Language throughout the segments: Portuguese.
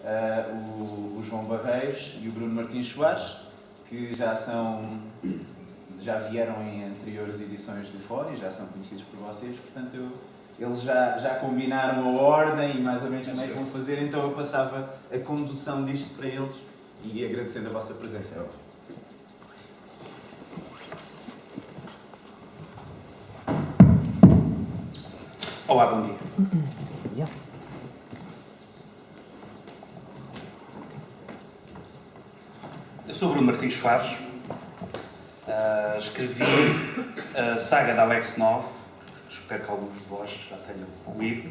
o João Barreiros e o Bruno Martins Soares, que já vieram em anteriores edições de Fórum e já são conhecidos por vocês, portanto eles já combinaram a ordem e mais ou menos como é que vão fazer, então eu passava a condução disto para eles e agradecendo a vossa presença. Olá, bom dia. Eu sou Bruno Martins Soares, escrevi a saga da Alex 9, espero que alguns de vós já tenham ouvido,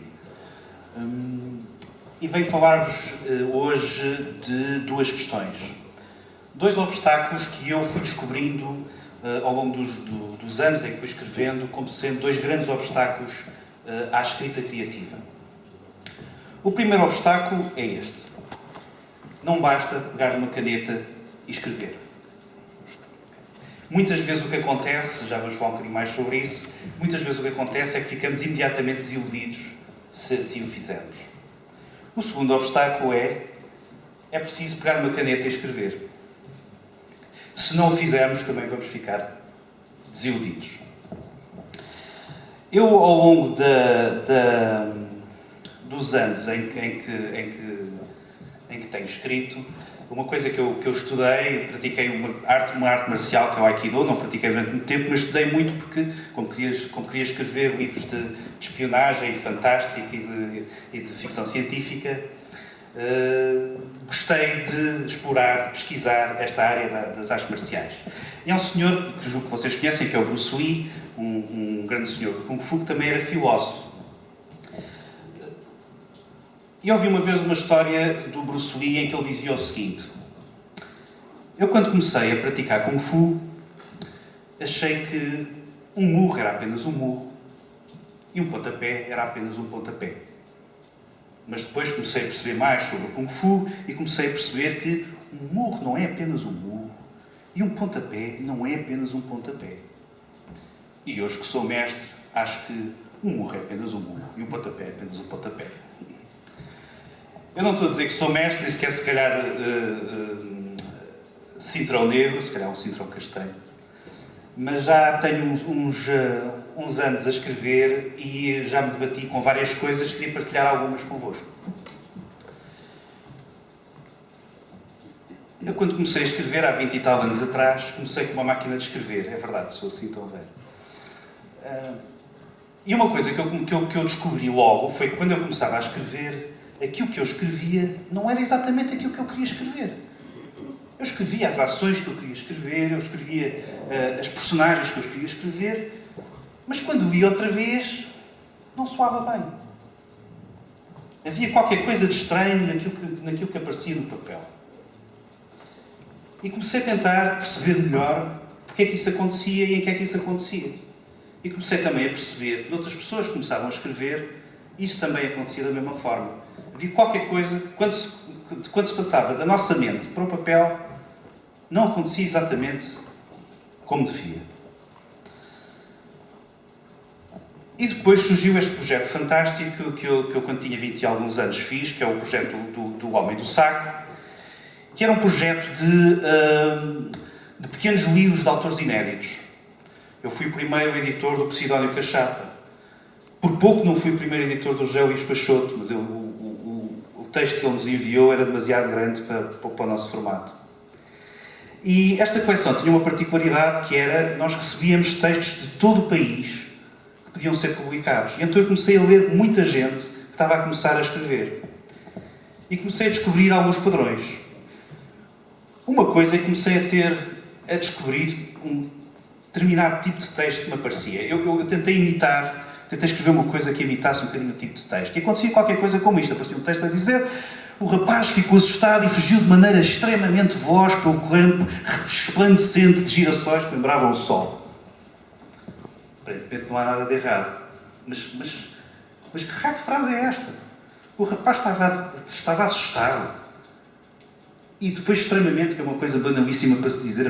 e venho falar-vos hoje de duas questões. Dois obstáculos que eu fui descobrindo ao longo dos anos em que fui escrevendo, como sendo dois grandes obstáculos à escrita criativa. O primeiro obstáculo é este. Não basta pegar numa caneta e escrever. Muitas vezes o que acontece, já vamos falar um bocadinho mais sobre isso, muitas vezes o que acontece é que ficamos imediatamente desiludidos se assim o fizermos. O segundo obstáculo é preciso pegar numa caneta e escrever. Se não o fizermos, também vamos ficar desiludidos. Eu, ao longo dos anos em que tenho escrito, uma coisa que eu estudei, pratiquei uma arte marcial, que é o Aikido, não pratiquei durante muito tempo, mas estudei muito porque, como queria escrever livros de espionagem, de fantástica e de ficção científica, gostei de explorar, de pesquisar esta área das artes marciais. E há um senhor, que julgo que vocês conhecem, que é o Bruce Lee, um grande senhor do Kung Fu, que também era filósofo. E ouvi uma vez uma história do Bruce Lee em que ele dizia o seguinte: eu, quando comecei a praticar Kung Fu, achei que um murro era apenas um murro e um pontapé era apenas um pontapé. Mas depois comecei a perceber mais sobre o Kung Fu e comecei a perceber que um murro não é apenas um murro e um pontapé não é apenas um pontapé. E hoje que sou mestre, acho que um murro é apenas um murro e um pontapé é apenas um pontapé. Eu não estou a dizer que sou mestre, disse que é se calhar cintrão negro, se calhar um cintrão castanho. Mas já tenho uns anos a escrever e já me debati com várias coisas, queria partilhar algumas convosco. Eu, quando comecei a escrever, há 20 e tal anos atrás, comecei com uma máquina de escrever. É verdade, sou assim tão velho. E uma coisa que eu descobri logo foi que, quando eu começava a escrever, aquilo que eu escrevia não era exatamente aquilo que eu queria escrever. Eu escrevia as ações que eu queria escrever, eu escrevia as personagens que eu queria escrever, mas quando li outra vez, não soava bem. Havia qualquer coisa de estranho naquilo que aparecia no papel. E comecei a tentar perceber melhor porque é que isso acontecia e em que é que isso acontecia. E comecei também a perceber que outras pessoas começavam a escrever, isso também acontecia da mesma forma. Havia qualquer coisa que, quando se passava da nossa mente para o papel, não acontecia exatamente como devia. E depois surgiu este projeto fantástico que eu quando tinha 20 e alguns anos, fiz, que é o projeto do Homem do Saco, que era um projeto de pequenos livros de autores inéditos. Eu fui o primeiro editor do Posidónio Cachapa. Por pouco não fui o primeiro editor do José Luís Peixoto, mas o texto que ele nos enviou era demasiado grande para o nosso formato. E esta coleção tinha uma particularidade, que era: nós recebíamos textos de todo o país que podiam ser publicados. E então eu comecei a ler muita gente que estava a começar a escrever. E comecei a descobrir alguns padrões. Uma coisa é que comecei a descobrir um determinado tipo de texto que me aparecia. Eu tentei escrever uma coisa que imitasse um bocadinho o tipo de texto. E acontecia qualquer coisa como isto. Aparecia um texto a dizer: o rapaz ficou assustado e fugiu de maneira extremamente veloz pelo campo resplandecente de girassóis que lembravam o sol. Aparentemente não há nada de errado. Mas que raio de frase é esta? O rapaz estava assustado. E depois, extremamente, que é uma coisa banalíssima para se dizer.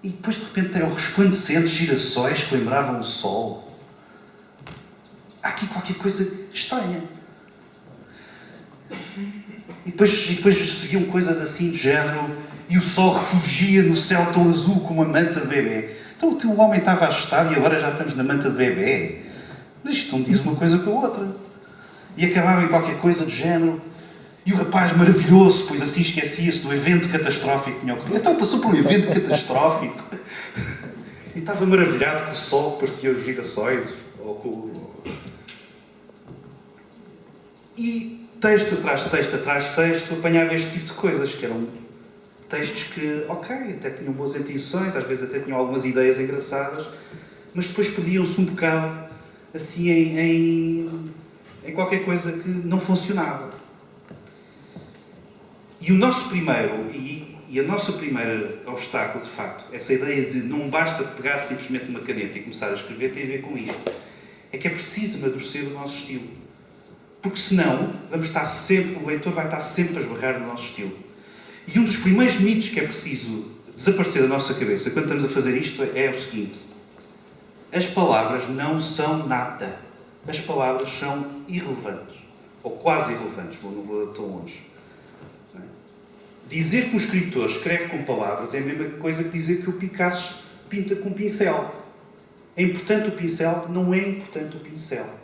E depois, de repente, tem o resplandecente girassóis que lembravam o sol. Há aqui qualquer coisa estranha. E depois seguiam coisas assim de género, e o sol refugia no céu tão azul como a manta de bebê. Então o homem estava assustado e agora já estamos na manta de bebê. Mas isto não diz uma coisa com a outra. E acabava em qualquer coisa de género. E o rapaz maravilhoso, pois assim esquecia-se do evento catastrófico que tinha ocorrido. Então passou por um evento catastrófico. E estava maravilhado com o sol que parecia os girassóis. Ou com... E texto atrás de texto, apanhava este tipo de coisas, que eram textos que, ok, até tinham boas intenções, às vezes até tinham algumas ideias engraçadas, mas depois perdiam-se um bocado, assim, em qualquer coisa que não funcionava. E o nosso primeiro, e a nossa primeira obstáculo, de facto, essa ideia de não basta pegar simplesmente uma caneta e começar a escrever, tem a ver com isto. É que é preciso amadurecer o nosso estilo. Porque senão, o leitor vai estar sempre a esbarrar no nosso estilo. E um dos primeiros mitos que é preciso desaparecer da nossa cabeça quando estamos a fazer isto é o seguinte: as palavras não são nada. As palavras são irrelevantes. Ou quase irrelevantes, não vou tão longe. Dizer que um escritor escreve com palavras é a mesma coisa que dizer que o Picasso pinta com pincel. É importante o pincel? Não é importante o pincel.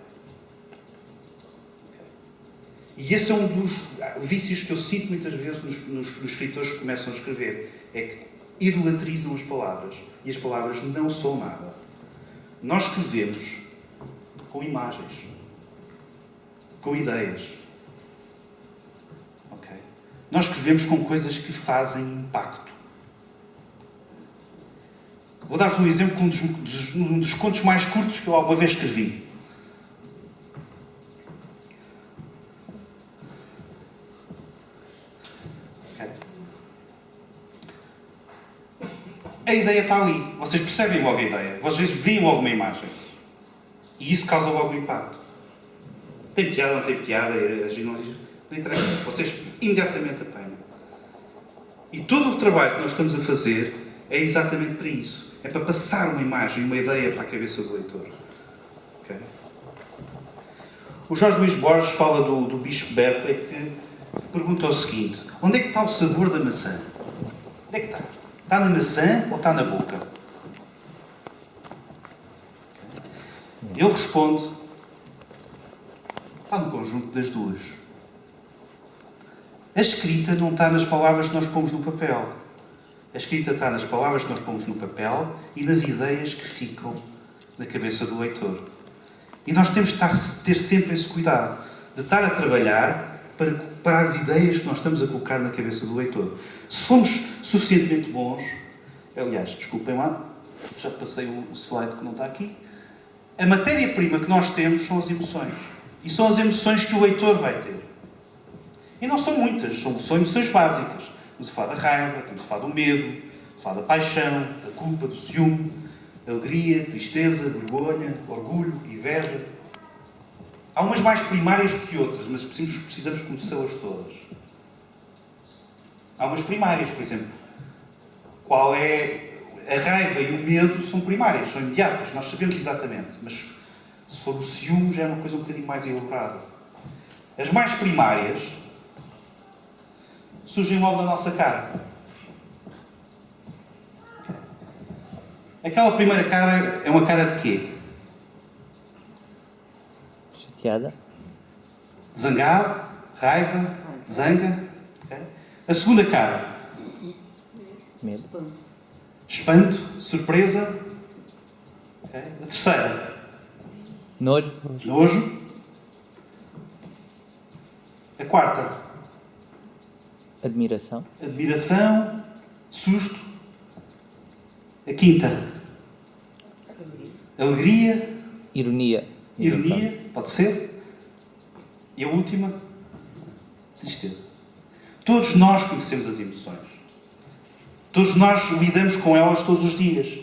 E esse é um dos vícios que eu sinto muitas vezes nos escritores que começam a escrever. É que idolatrizam as palavras. E as palavras não são nada. Nós escrevemos com imagens. Com ideias. Okay? Nós escrevemos com coisas que fazem impacto. Vou dar-vos um exemplo com um dos contos mais curtos que eu alguma vez escrevi. A ideia está ali. Vocês percebem logo a ideia. Vocês veem logo uma imagem. E isso causa logo um impacto. Tem piada, não tem piada, não interessa. Vocês imediatamente apanham. E todo o trabalho que nós estamos a fazer é exatamente para isso. É para passar uma imagem, uma ideia para a cabeça do leitor. Okay? O Jorge Luís Borges fala do Bispo Beppe, que pergunta o seguinte: onde é que está o sabor da maçã? Onde é que está? Está na maçã ou está na boca? Ele responde: está no conjunto das duas. A escrita não está nas palavras que nós pomos no papel. A escrita está nas palavras que nós pomos no papel e nas ideias que ficam na cabeça do leitor. E nós temos de ter sempre esse cuidado de estar a trabalhar para as ideias que nós estamos a colocar na cabeça do leitor. Se formos suficientemente bons, aliás, desculpem lá, já passei o slide que não está aqui, a matéria-prima que nós temos são as emoções. E são as emoções que o leitor vai ter. E não são muitas, são emoções básicas. Estamos a falar da raiva, estamos a falar do medo, estamos a falar da paixão, da culpa, do ciúme, alegria, tristeza, vergonha, orgulho, inveja. Há umas mais primárias do que outras, mas precisamos conhecê-las todas. Há umas primárias, por exemplo. Qual é a raiva e o medo são primárias, são imediatas, nós sabemos exatamente. Mas se for o ciúme já é uma coisa um bocadinho mais elaborada. As mais primárias surgem logo na nossa cara. Aquela primeira cara é uma cara de quê? Chateada. Zangado, raiva, zanga. Okay. A segunda cara? Medo. Espanto, surpresa. Okay. A terceira? Nojo. Nojo. A quarta? Admiração. Admiração, susto. A quinta? Alegria. Ironia. Ironia, pode ser. E a última? Tristeza. Todos nós conhecemos as emoções. Todos nós lidamos com elas todos os dias.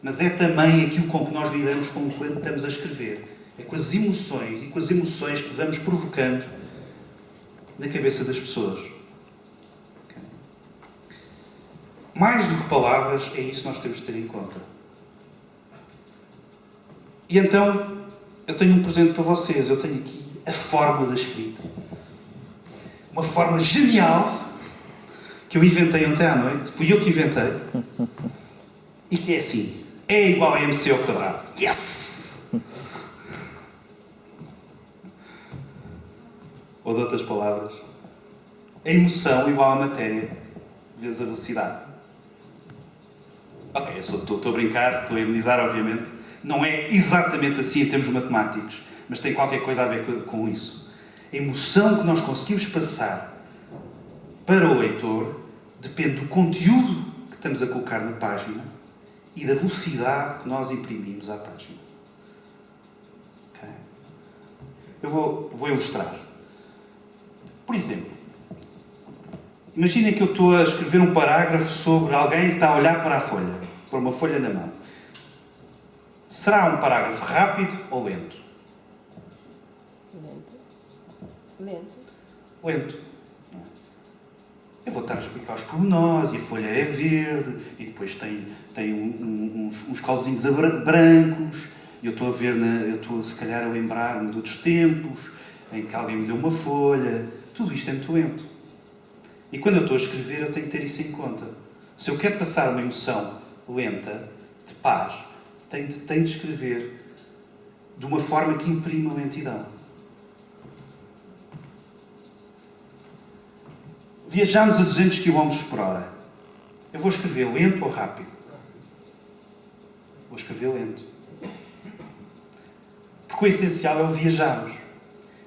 Mas é também aquilo com que nós lidamos quando estamos a escrever. É com as emoções e com as emoções que vamos provocando na cabeça das pessoas. Okay. Mais do que palavras, é isso que nós temos de ter em conta. E então, eu tenho um presente para vocês. Eu tenho aqui a fórmula da escrita. uma forma genial que eu inventei ontem à noite, fui eu que inventei, e que é assim, E igual a MC ao quadrado. Yes! Ou de outras palavras, a emoção igual à matéria vezes a velocidade. Ok, eu estou a brincar, estou a ironizar, obviamente. Não é exatamente assim em termos matemáticos, mas tem qualquer coisa a ver com isso. A emoção que nós conseguimos passar para o leitor depende do conteúdo que estamos a colocar na página e da velocidade que nós imprimimos à página. Okay? Eu vou ilustrar. Por exemplo, imaginem que eu estou a escrever um parágrafo sobre alguém que está a olhar para a folha, para uma folha na mão. Será um parágrafo rápido ou lento? Lento. Eu vou estar a explicar os pormenores, e a folha é verde, e depois tem uns calzinhos brancos, e eu estou a ver, eu estou se calhar a lembrar-me de outros tempos, em que alguém me deu uma folha. Tudo isto é muito lento. E quando eu estou a escrever, eu tenho que ter isso em conta. Se eu quero passar uma emoção lenta, de paz, tenho de escrever de uma forma que imprima lentidão. Viajamos a 200 km por hora. Eu vou escrever lento ou rápido? Vou escrever lento. Porque o essencial é o viajarmos.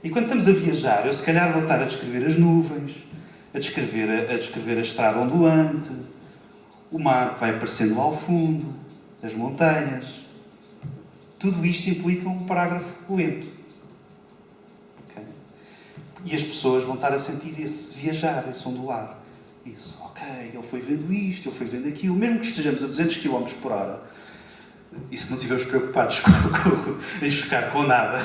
E quando estamos a viajar, eu se calhar vou estar a descrever as nuvens, a descrever a estrada ondulante, o mar que vai aparecendo lá ao fundo, as montanhas. Tudo isto implica um parágrafo lento. Okay? E as pessoas vão estar a sentir esse viajar, esse ondular. Isso, ok, ele foi vendo isto, ele foi vendo aquilo. Mesmo que estejamos a 200 km por hora, e se não estivermos preocupados em chocar com nada,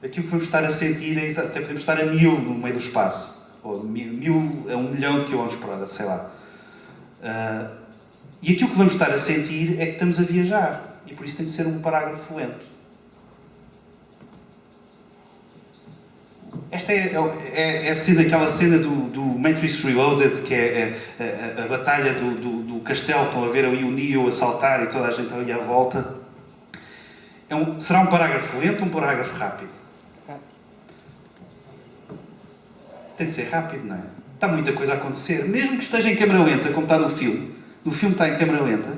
aquilo que vamos estar a sentir é até podemos estar a 1000 no meio do espaço. Ou 1000 a 1 milhão de km por hora, sei lá. E aquilo que vamos estar a sentir é que estamos a viajar. E por isso tem de ser um parágrafo lento. Esta é aquela cena do Matrix Reloaded, que é a batalha do castelo. Estão a ver ali o Neo a saltar e toda a gente ali à volta. Será um parágrafo lento ou um parágrafo rápido? Tem de ser rápido, não é? Está muita coisa a acontecer. Mesmo que esteja em câmara lenta, como está no filme. No filme está em câmara lenta,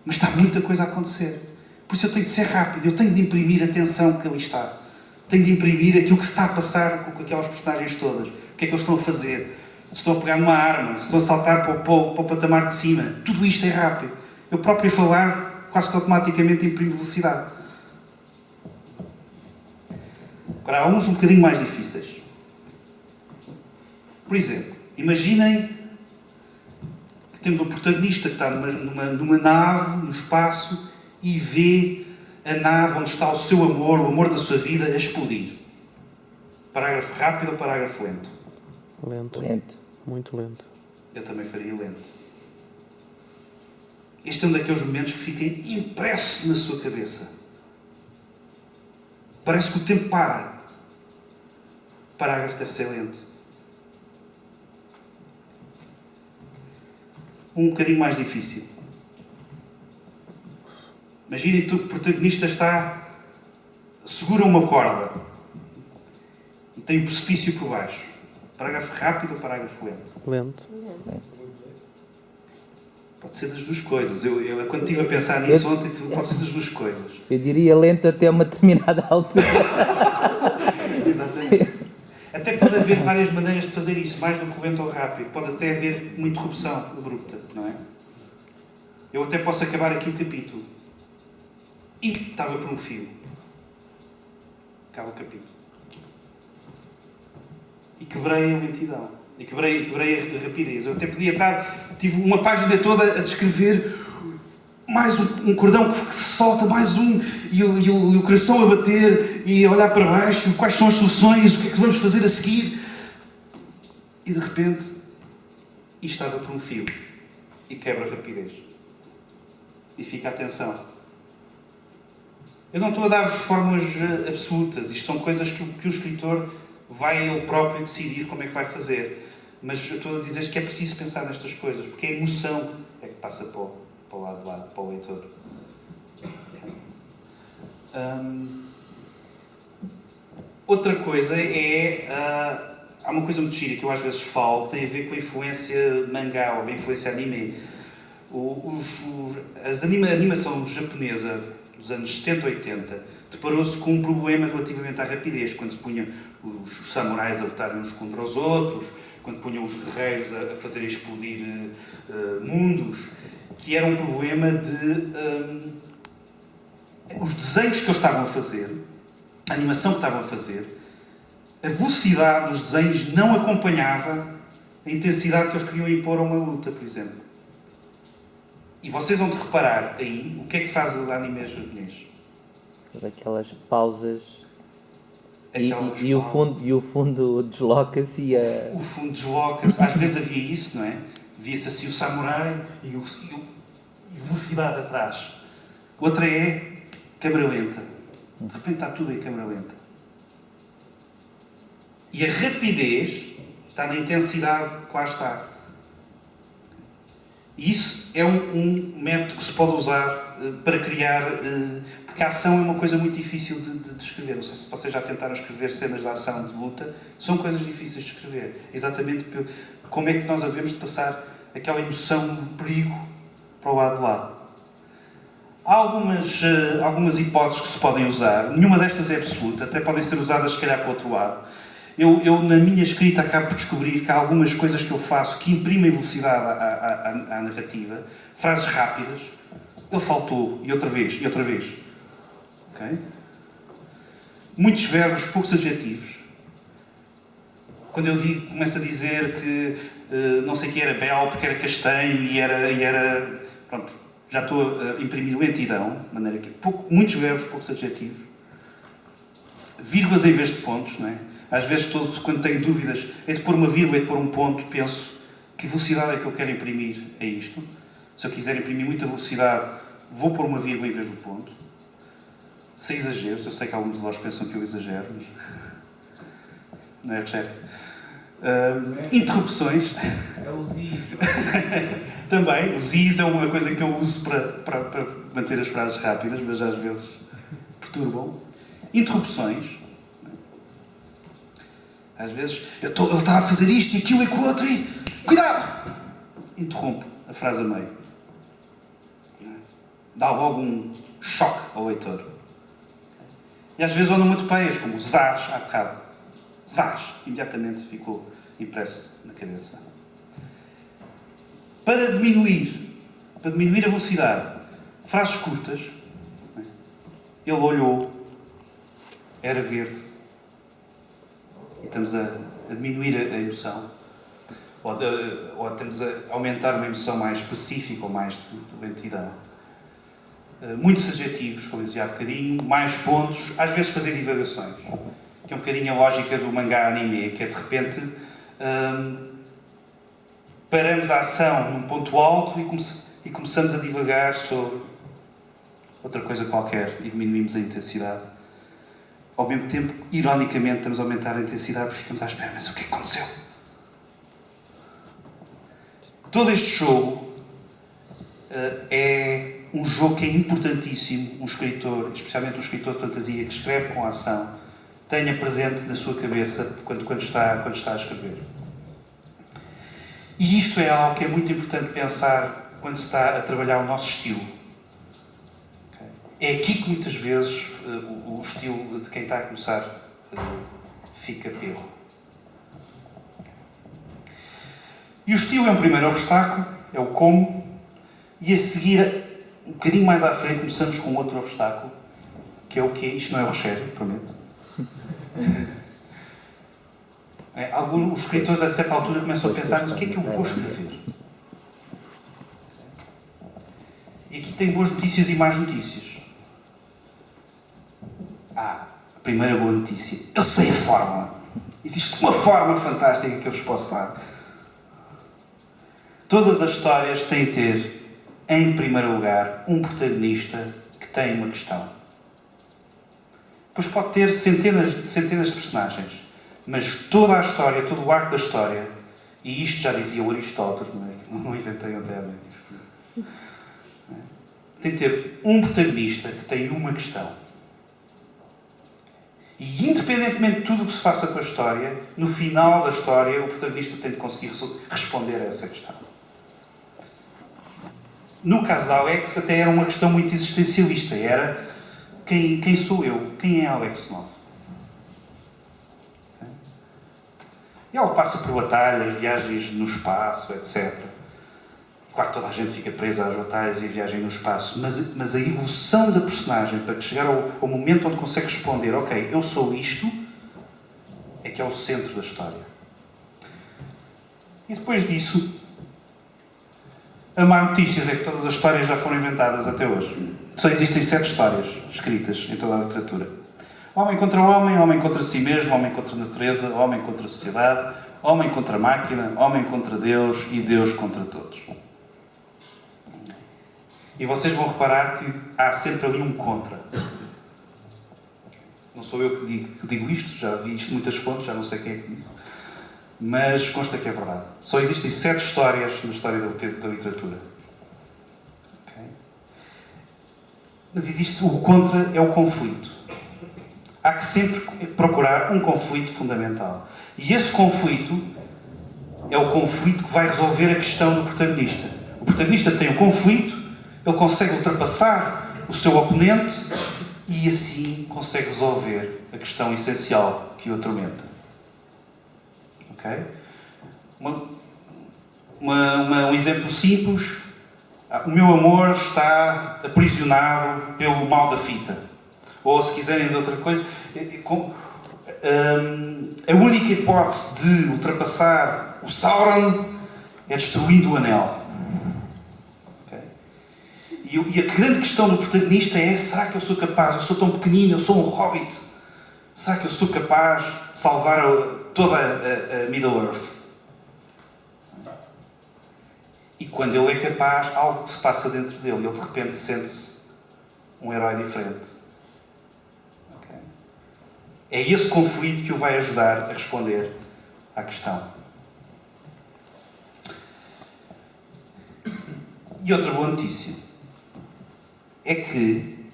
mas está muita coisa a acontecer. Por isso eu tenho de ser rápido. Eu tenho de imprimir a tensão que ali está. Tenho de imprimir aquilo que se está a passar com aquelas personagens todas. O que é que eles estão a fazer? Se estão a pegar numa arma, se estão a saltar para o patamar de cima. Tudo isto é rápido. Eu próprio a falar, quase que automaticamente imprimo velocidade. Agora, há uns um bocadinho mais difíceis. Por exemplo, imaginem que temos um protagonista que está numa nave, no espaço, e vê a nave onde está o seu amor, o amor da sua vida, a explodir. Parágrafo rápido ou parágrafo lento? Lento. Muito lento. Eu também faria lento. Este é um daqueles momentos que fica impresso na sua cabeça. Parece que o tempo para. O parágrafo deve ser lento. Um bocadinho mais difícil. Imaginem que o protagonista segura uma corda e tem um precipício por baixo. Parágrafo rápido ou parágrafo lento? Lento. Pode ser das duas coisas. Eu quando estive a pensar nisso ontem, pode ser das duas coisas. Eu diria lento até uma determinada altura. Exatamente. Até pode haver várias maneiras de fazer isso, mais do que o lento ou rápido. Pode até haver uma interrupção abrupta, não é? Eu até posso acabar aqui o capítulo. E estava por um fio. Acaba o capítulo. E quebrei a lentidão. E quebrei a rapidez. Eu até podia tive uma página toda a descrever mais um cordão que se solta, mais um, e o coração a bater, e a olhar para baixo, quais são as soluções, o que é que vamos fazer a seguir. E de repente, isto estava por um fio. E quebra a rapidez. E fica a atenção. Eu não estou a dar-vos fórmulas absolutas. Isto são coisas que o escritor vai ele próprio decidir como é que vai fazer. Mas eu estou a dizer que é preciso pensar nestas coisas, porque a emoção é que passa para o lado de lá, para o leitor. Outra coisa é... há uma coisa muito gira que eu às vezes falo, que tem a ver com a influência mangá ou a influência anime. A animação japonesa dos anos 70 e 80 deparou-se com um problema relativamente à rapidez, quando se punham os samurais a lutarem uns contra os outros, quando punham os guerreiros a fazerem explodir mundos, que era um problema de... os desenhos que eles estavam a fazer, a animação que estavam a fazer, a velocidade dos desenhos não acompanhava a intensidade que eles queriam impor a uma luta, por exemplo. E vocês vão de reparar aí o que é que faz o anime japonês. Aquelas pausas. Aquelas E o fundo desloca-se e a... O fundo desloca-se. Às vezes havia isso, não é? Via-se assim o samurai e velocidade atrás. Outra é câmara lenta. De repente está tudo em câmara lenta. E a rapidez está na intensidade que lá está. E isso é um método que se pode usar para criar... porque a ação é uma coisa muito difícil de descrever. Não sei se vocês já tentaram escrever cenas de ação, de luta. São coisas difíceis de escrever. Exatamente como é que nós havemos de passar aquela emoção do perigo para o lado de lá. Há algumas hipóteses que se podem usar. Nenhuma destas é absoluta. Até podem ser usadas, se calhar, para o outro lado. Eu, na minha escrita, acabo por descobrir que há algumas coisas que eu faço que imprimem velocidade à narrativa. Frases rápidas. Ele saltou, e outra vez, e outra vez. Okay? Muitos verbos, poucos adjetivos. Quando eu começo a dizer que não sei o que era belo, porque era castanho, e era pronto, já estou a imprimir lentidão, de maneira que... muitos verbos, poucos adjetivos. Vírgulas em vez de pontos, não é? Às vezes, quando tenho dúvidas, é de pôr uma vírgula, é de pôr um ponto, penso, que velocidade é que eu quero imprimir a isto? Se eu quiser imprimir muita velocidade, vou pôr uma vírgula em vez do ponto. Sem exageros, eu sei que alguns de vós pensam que eu exagero, mas... Não é, Rogério? Interrupções. É o Ziz. Também, o Ziz é uma coisa que eu uso para manter as frases rápidas, mas às vezes perturbam. Interrupções. Às vezes, ele está a fazer isto e aquilo e com o outro e... Cuidado! Interrompo a frase a meio. Dá logo um choque ao leitor. E às vezes onomatopeias, como zás, há bocado. Zás, imediatamente ficou impresso na cabeça. Para diminuir a velocidade, frases curtas. Ele olhou, era verde. E estamos a diminuir a emoção. Ou estamos a aumentar uma emoção mais específica ou mais de lentidão. Muitos adjetivos, como eu dizia há bocadinho, mais pontos, às vezes fazer divagações. Que é um bocadinho a lógica do mangá anime, que é de repente paramos a ação num ponto alto e começamos a divagar sobre outra coisa qualquer e diminuímos a intensidade. Ao mesmo tempo, ironicamente, estamos a aumentar a intensidade porque ficamos à espera, mas o que aconteceu? Todo este jogo é um jogo que é importantíssimo, um escritor, especialmente um escritor de fantasia que escreve com ação, tenha presente na sua cabeça quando está a escrever. E isto é algo que é muito importante pensar quando se está a trabalhar o nosso estilo. Okay? É aqui que muitas vezes o estilo de quem está a começar fica perro. E o estilo é um primeiro obstáculo, é o como, e a seguir, um bocadinho mais à frente, começamos com outro obstáculo, que é o quê? Isto não é o Rogério, prometo. Alguns escritores, a certa altura, começam a pensar, mas o que é que eu vou escrever? E aqui tem boas notícias e más notícias. A primeira boa notícia. Eu sei a fórmula. Existe uma fórmula fantástica que eu vos posso dar. Todas as histórias têm de ter, em primeiro lugar, um protagonista que tem uma questão. Depois pode ter centenas de personagens. Mas toda a história, todo o arco da história, e isto já dizia o Aristóteles, não inventei ontem à noite, tem de ter um protagonista que tem uma questão. E independentemente de tudo o que se faça com a história, no final da história o protagonista tem de conseguir responder a essa questão. No caso da Alex até era uma questão muito existencialista. Era quem sou eu? Quem é Alex Nova? E ela passa por batalhas, viagens no espaço, etc. Claro que toda a gente fica presa às batalhas e viagem no espaço, mas a evolução da personagem para chegar ao momento onde consegue responder, ok, eu sou isto, é que é o centro da história. E depois disso, a má notícia é que todas as histórias já foram inventadas até hoje. Só existem 7 histórias escritas em toda a literatura. Homem contra homem, homem contra si mesmo, homem contra a natureza, homem contra a sociedade, homem contra a máquina, homem contra Deus e Deus contra todos. E vocês vão reparar que há sempre ali um contra. Não sou eu que digo isto, já vi isto em muitas fontes, já não sei quem é que disse. Mas consta que é verdade. Só existem 7 histórias na história da literatura. Okay? Mas existe o contra, é o conflito. Há que sempre procurar um conflito fundamental. E esse conflito é o conflito que vai resolver a questão do protagonista. O protagonista tem um conflito, ele consegue ultrapassar o seu oponente e assim consegue resolver a questão essencial que o atormenta. Ok? Um exemplo simples. O meu amor está aprisionado pelo mal da fita. Ou, se quiserem de outra coisa, a única hipótese de ultrapassar o Sauron é destruindo o anel. Okay? E a grande questão do protagonista é: será que eu sou capaz? Eu sou tão pequenino, eu sou um hobbit. Será que eu sou capaz de salvar toda a Middle-earth? E quando ele é capaz, algo se passa dentro dele. Ele de repente sente-se um herói diferente. Okay? É esse conflito que o vai ajudar a responder à questão. E outra boa notícia é que,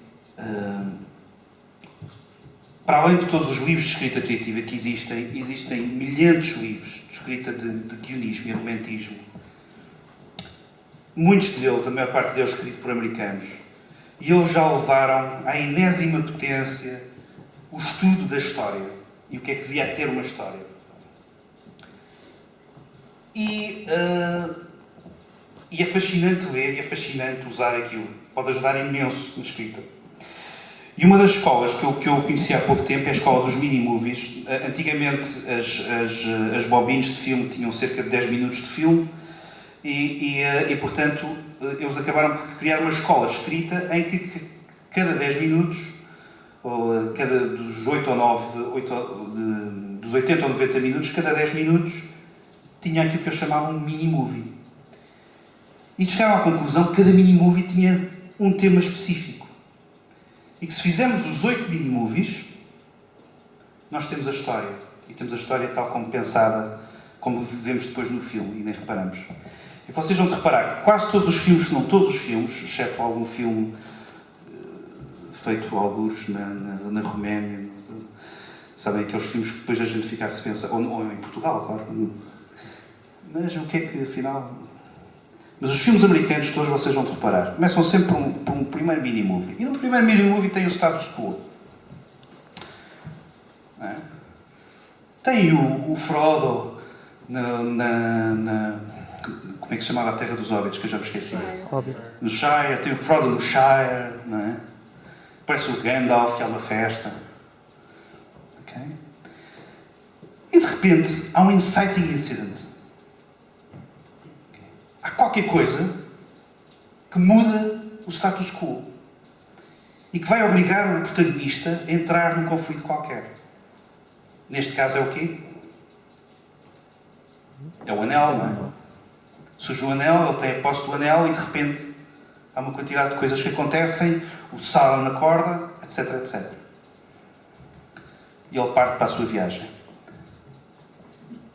para além de todos os livros de escrita criativa que existem milhares de livros de escrita de guionismo e argumentismo. Muitos deles, a maior parte deles, escritos por americanos. E eles já levaram à enésima potência o estudo da história. E o que é que devia ter uma história. E é fascinante ler, e é fascinante usar aquilo. Pode ajudar imenso na escrita. E uma das escolas que eu conheci há pouco tempo é a escola dos mini-movies. Antigamente as bobines de filme tinham cerca de 10 minutos de filme e portanto, eles acabaram por criar uma escola escrita em que cada 10 minutos, ou dos 8 ou 9, dos 80 ou 90 minutos, cada 10 minutos tinha aquilo que eu chamava um mini-movie. E chegaram à conclusão que cada mini-movie tinha um tema específico. E que se fizermos os 8 mini-movies, nós temos a história. E temos a história tal como pensada, como vemos depois no filme, e nem reparamos. E vocês vão reparar que quase todos os filmes, se não todos os filmes, exceto algum filme feito algures na Roménia, sabem, aqueles filmes que depois a gente fica a se pensar, ou em Portugal, claro. Mas o que é que afinal... Mas os filmes americanos, todos vocês vão reparar, começam sempre por um primeiro mini-movie. E no primeiro mini-movie tem o status quo. Não é? Tem o Frodo como é que se chamava a Terra dos Hobbits, que eu já me esqueci. Hobbit. No Shire, tem o Frodo no Shire, não é? Parece o Gandalf, é uma festa. Ok? E de repente há um inciting incident. Há qualquer coisa que muda o status quo e que vai obrigar o protagonista a entrar num conflito qualquer. Neste caso é o quê? É o anel, não é? Surge o anel, ele tem a posse do anel e de repente há uma quantidade de coisas que acontecem, o Sauron acorda, etc, etc. E ele parte para a sua viagem.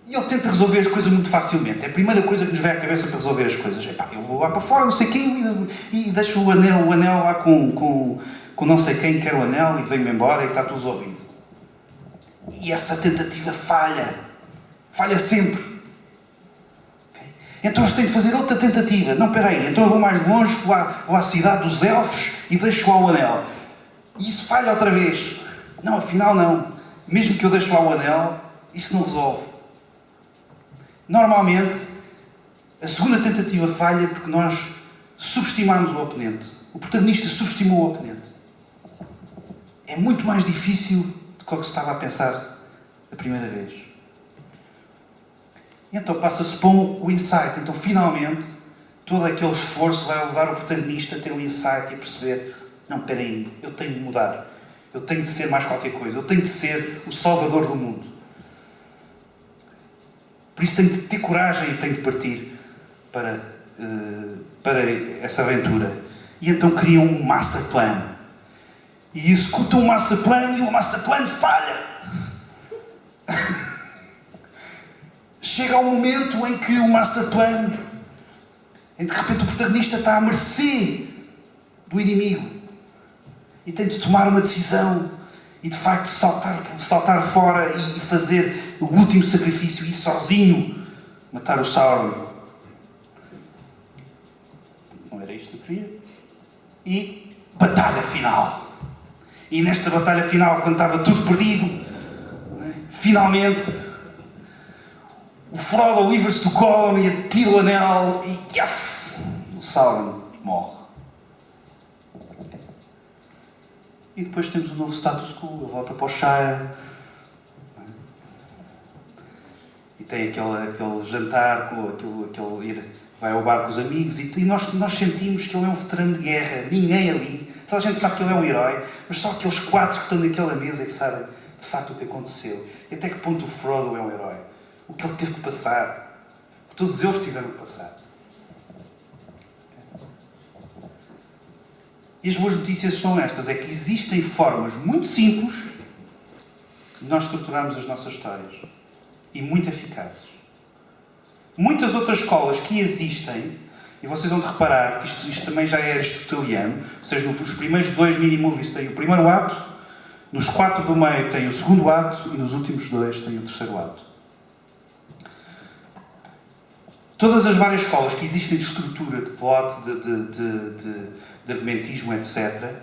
E ele tenta resolver as coisas muito facilmente. É a primeira coisa que nos vem à cabeça para resolver as coisas. É pá, eu vou lá para fora, não sei quem, e deixo o anel lá com não sei quem quer o anel e venho-me embora e está tudo resolvido. E essa tentativa falha. Falha sempre. Okay? Então eles têm de fazer outra tentativa. Não, espera aí, então eu vou mais longe, vou à cidade dos elfos e deixo lá o anel. E isso falha outra vez. Não, afinal não. Mesmo que eu deixe lá o anel, isso não resolve. Normalmente, a segunda tentativa falha porque nós subestimamos o oponente. O protagonista subestimou o oponente. É muito mais difícil do que o que se estava a pensar a primeira vez. E então passa-se para o insight. Então, finalmente, todo aquele esforço vai levar o protagonista a ter um insight e a perceber: não, espera aí, eu tenho de mudar. Eu tenho de ser mais qualquer coisa. Eu tenho de ser o salvador do mundo. Por isso tenho de ter coragem e tenho de partir para essa aventura. E então criam um master plan. E executam o master plan e o master plan falha. Chega um momento em que o master plan, em que de repente o protagonista está à mercê do inimigo. E tem de tomar uma decisão. E de facto saltar fora e fazer o último sacrifício e sozinho matar o Sauron. Não era isto que eu queria. E batalha final. E nesta batalha final, quando estava tudo perdido, finalmente o Frodo livra-se do Gollum e atira o anel e yes! O Sauron morre. E depois temos um novo status quo, a volta para o Shire. E tem aquele jantar, vai ao bar com os amigos, e nós sentimos que ele é um veterano de guerra. Ninguém ali, toda a gente sabe que ele é um herói, mas só aqueles 4 que estão naquela mesa é que sabem de facto o que aconteceu. E até que ponto o Frodo é um herói. O que ele teve que passar. O que todos eles tiveram que passar. E as boas notícias são estas, é que existem formas muito simples de nós estruturarmos as nossas histórias. E muito eficazes. Muitas outras escolas que existem, e vocês vão de reparar que isto também já é aristoteliano, ou seja, nos primeiros 2 mini-movies tem o primeiro ato, nos 4 do meio tem o segundo ato, e nos últimos 2 tem o terceiro ato. Todas as várias escolas que existem de estrutura, de plot, de argumentismo, etc.,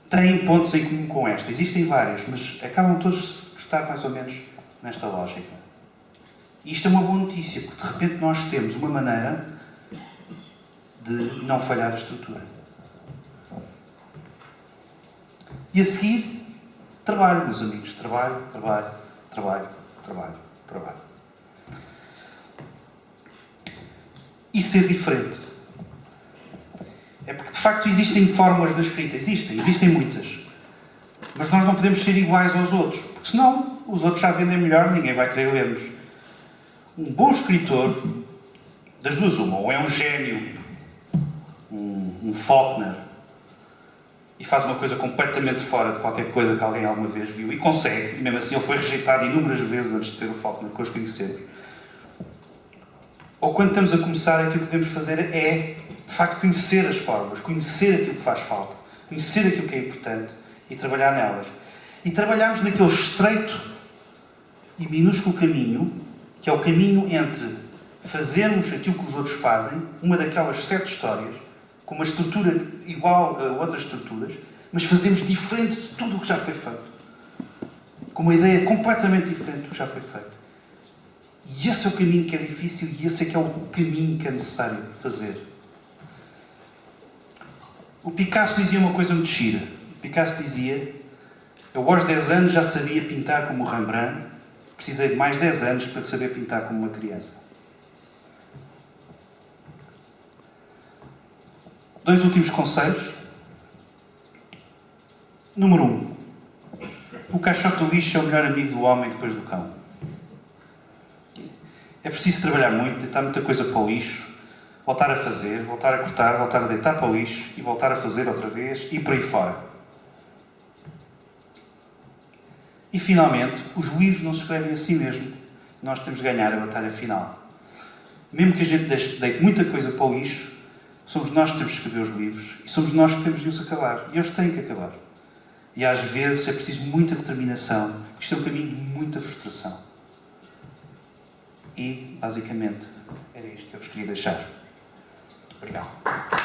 têm pontos em comum com esta. Existem vários, mas acabam todos por estar mais ou menos nesta lógica. E isto é uma boa notícia, porque de repente nós temos uma maneira de não falhar a estrutura. E a seguir, trabalho, meus amigos. Trabalho. E ser diferente. É porque, de facto, existem formas da escrita. Existem muitas. Mas nós não podemos ser iguais aos outros. Porque senão, os outros já vendem melhor, ninguém vai querer ler-nos. Um bom escritor, das duas uma, ou é um gênio, um Faulkner, e faz uma coisa completamente fora de qualquer coisa que alguém alguma vez viu, e consegue, e mesmo assim ele foi rejeitado inúmeras vezes antes de ser o Faulkner que hoje conhecemos. Ou quando estamos a começar, aquilo que devemos fazer é, de facto, conhecer as formas, conhecer aquilo que faz falta, conhecer aquilo que é importante e trabalhar nelas. E trabalharmos naquele estreito e minúsculo caminho, que é o caminho entre fazermos aquilo que os outros fazem, uma daquelas 7 histórias, com uma estrutura igual a outras estruturas, mas fazemos diferente de tudo o que já foi feito. Com uma ideia completamente diferente do que já foi feito. E esse é o caminho que é difícil e esse é que é o caminho que é necessário fazer. O Picasso dizia uma coisa muito gira. O Picasso dizia: eu aos 10 anos já sabia pintar como o Rembrandt, precisei de mais 10 anos para saber pintar como uma criança. 2 últimos conselhos. Número 1. O caixote do lixo é o melhor amigo do homem depois do cão. É preciso trabalhar muito, deitar muita coisa para o lixo, voltar a fazer, voltar a cortar, voltar a deitar para o lixo e voltar a fazer outra vez e por aí fora. E finalmente, os livros não se escrevem a si mesmo. nós temos de ganhar a batalha final. Mesmo que a gente deite muita coisa para o lixo, somos nós que temos de escrever os livros e somos nós que temos de os acabar. E eles têm que acabar. E às vezes é preciso muita determinação. Isto é um caminho de muita frustração. E, basicamente, era isto que eu vos queria deixar. Obrigado.